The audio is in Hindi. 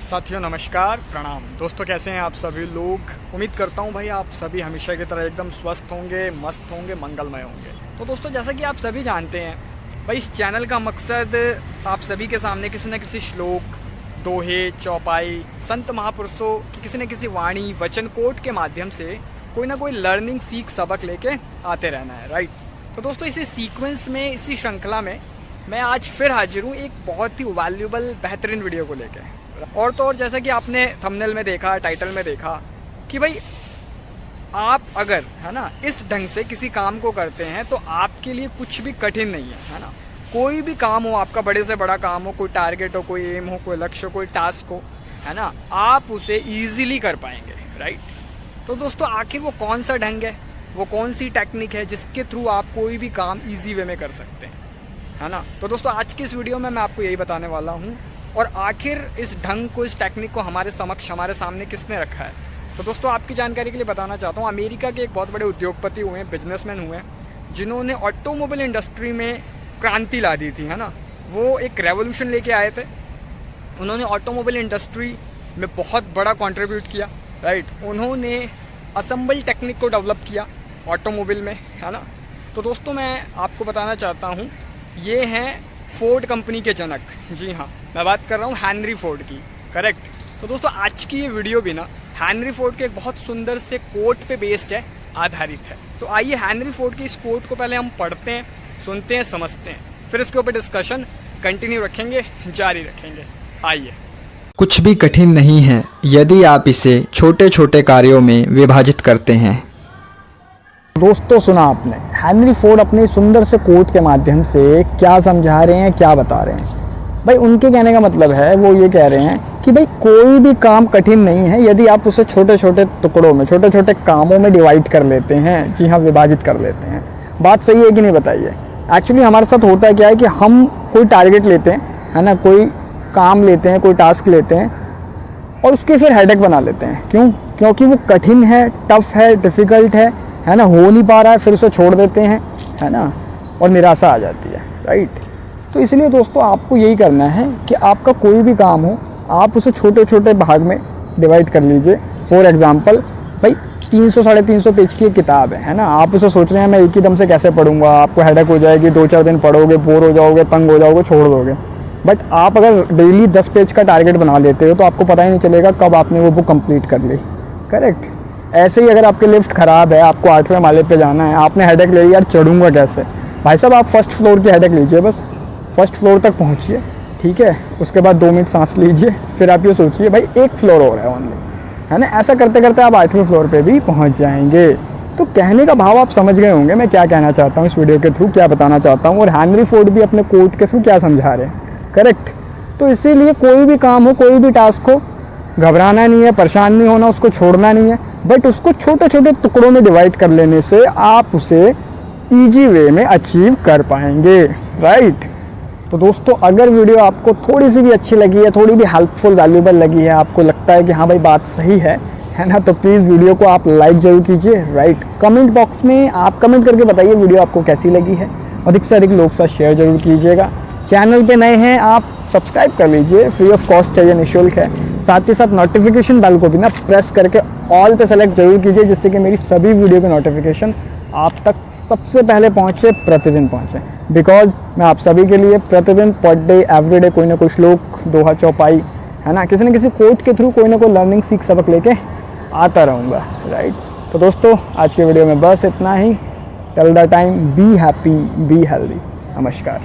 साथियों नमस्कार प्रणाम। दोस्तों कैसे हैं आप सभी लोग। उम्मीद करता हूं भाई आप सभी हमेशा की तरह एकदम स्वस्थ होंगे, मस्त होंगे, मंगलमय होंगे। तो दोस्तों जैसा कि आप सभी जानते हैं भाई इस चैनल का मकसद आप सभी के सामने किसी न किसी श्लोक, दोहे, चौपाई, संत महापुरुषों की किसी न किसी वाणी, वचन, कोट के माध्यम से कोई ना कोई लर्निंग, सीख, सबक लेके आते रहना है, राइट। तो दोस्तों इसी सीक्वेंस में, इसी श्रृंखला में मैं आज फिर हाजिर हूँ एक बहुत ही वैल्यूबल, बेहतरीन वीडियो को लेकर। और तो और जैसा कि आपने थंबनेल में देखा, टाइटल में देखा कि भाई आप अगर है ना इस ढंग से किसी काम को करते हैं तो आपके लिए कुछ भी कठिन नहीं है ना। कोई भी काम हो आपका, बड़े से बड़ा काम हो, कोई टारगेट हो, कोई एम हो, कोई लक्ष्य हो, कोई टास्क हो, है ना, आप उसे ईजिली कर पाएंगे, राइट। तो दोस्तों आखिर वो कौन सा ढंग है, वो कौन सी टेक्निक है जिसके थ्रू आप कोई भी काम ईजी वे में कर सकते हैं, है ना। तो दोस्तों आज की इस वीडियो में मैं आपको यही बताने वाला हूँ। और आखिर इस ढंग को, इस टेक्निक को हमारे समक्ष, हमारे सामने किसने रखा है। तो दोस्तों आपकी जानकारी के लिए बताना चाहता हूँ, अमेरिका के एक बहुत बड़े उद्योगपति हुए हैं, बिजनेसमैन हुए हैं, जिन्होंने ऑटोमोबाइल इंडस्ट्री में क्रांति ला दी थी, है ना। वो एक रेवोल्यूशन लेके आए थे। उन्होंने ऑटोमोबाइल इंडस्ट्री में बहुत बड़ा कॉन्ट्रीब्यूट किया, राइट। उन्होंने असेंबल टेक्निक को डेवलप किया ऑटोमोबाइल में, है ना। तो दोस्तों मैं आपको बताना चाहता हूँ, ये हैं फोर्ड कंपनी के जनक। जी हाँ, मैं बात कर रहा हूँ हेनरी फोर्ड की, करेक्ट। तो दोस्तों आज की ये वीडियो भी ना हेनरी फोर्ड के एक बहुत सुंदर से कोट पे बेस्ड है, आधारित है। तो आइए हेनरी फोर्ड के इस कोट को पहले हम पढ़ते हैं, सुनते हैं, समझते हैं, फिर इसके ऊपर डिस्कशन कंटिन्यू रखेंगे, जारी रखेंगे। आइए। कुछ भी कठिन नहीं है यदि आप इसे छोटे छोटे कार्यों में विभाजित करते हैं। दोस्तों सुना आपने हेनरी फोर्ड अपने सुंदर से कोट के माध्यम से क्या समझा रहे हैं, क्या बता रहे हैं। भाई उनके कहने का मतलब है, वो ये कह रहे हैं कि भाई कोई भी काम कठिन नहीं है यदि आप उसे छोटे छोटे टुकड़ों में, छोटे छोटे कामों में डिवाइड कर लेते हैं। जी हाँ, विभाजित कर लेते हैं। बात सही है कि नहीं बताइए। एक्चुअली हमारे साथ होता है क्या है कि हम कोई टारगेट लेते हैं, है ना, कोई काम लेते हैं, कोई टास्क लेते हैं और उसके फिर हेडेक बना लेते हैं। क्यों? क्योंकि वो कठिन है, टफ है, डिफ़िकल्ट है ना, हो नहीं पा रहा है, फिर उसे छोड़ देते हैं, है ना, और निराशा आ जाती है, राइट। तो इसलिए दोस्तों आपको यही करना है कि आपका कोई भी काम हो आप उसे छोटे छोटे भाग में डिवाइड कर लीजिए। फॉर एग्जांपल भाई 300 साढ़े 300 पेज की एक किताब है ना, आप उसे सोच रहे हैं मैं एक ही दम से कैसे पढ़ूंगा, आपको हेडेक हो जाएगी, 2-4 दिन पढ़ोगे, बोर हो जाओगे, तंग हो जाओगे, छोड़ दोगे। बट आप अगर डेली 10 पेज का टारगेट बना लेते हो तो आपको पता ही नहीं चलेगा कब आपने वो बुक कंप्लीट कर ली, करेक्ट। ऐसे ही अगर आपकी लिफ्ट ख़राब है, आपको 8वें माले पे जाना है, आपने हेडेक ले लिया, यार चढ़ूंगा कैसे। भाई साहब आप फर्स्ट फ्लोर की हेडेक लीजिए, बस फर्स्ट फ्लोर तक पहुंचिए, ठीक है। उसके बाद 2 मिनट सांस लीजिए, फिर आप ये सोचिए भाई एक फ्लोर और है ओनली, है ना। ऐसा करते करते आप 8वें फ्लोर पे भी पहुंच जाएंगे। तो कहने का भाव आप समझ गए होंगे मैं क्या कहना चाहता हूँ इस वीडियो के थ्रू, क्या बताना चाहता हूँ, और हेनरी फोर्ड भी अपने कोट के थ्रू क्या समझा रहे हैं, करेक्ट। तो इसीलिए कोई भी काम हो, कोई भी टास्क हो, घबराना नहीं है, परेशान नहीं होना, उसको छोड़ना नहीं है, बट उसको छोटे छोटे टुकड़ों में डिवाइड कर लेने से आप उसे ईजी वे में अचीव कर पाएंगे, राइट। तो दोस्तों अगर वीडियो आपको थोड़ी सी भी अच्छी लगी है, थोड़ी भी हेल्पफुल, वैल्यूबल लगी है, आपको लगता है कि हाँ भाई बात सही है ना, तो प्लीज़ वीडियो को आप लाइक जरूर कीजिए, राइट। कमेंट बॉक्स में आप कमेंट करके बताइए वीडियो आपको कैसी लगी है। अधिक से अधिक लोग साथ शेयर जरूर कीजिएगा। चैनल पे नए हैं आप सब्सक्राइब कर लीजिए, फ्री ऑफ कॉस्ट है, ये निःशुल्क है। साथ ही साथ नोटिफिकेशन बेल को भी ना प्रेस करके ऑल पे सेलेक्ट जरूर कीजिए, जिससे कि मेरी सभी वीडियो के नोटिफिकेशन आप तक सबसे पहले पहुंचे, प्रतिदिन पहुंचे। बिकॉज मैं आप सभी के लिए प्रतिदिन, पर डे, एवरीडे कोई ना कोई श्लोक, दोहा, चौपाई, है ना, किसी न किसी कोट के थ्रू कोई ना कोई लर्निंग, सीख, सबक लेके आता रहूँगा, राइट। तो दोस्तों आज के वीडियो में बस इतना ही। Till the time be happy, be healthy. नमस्कार।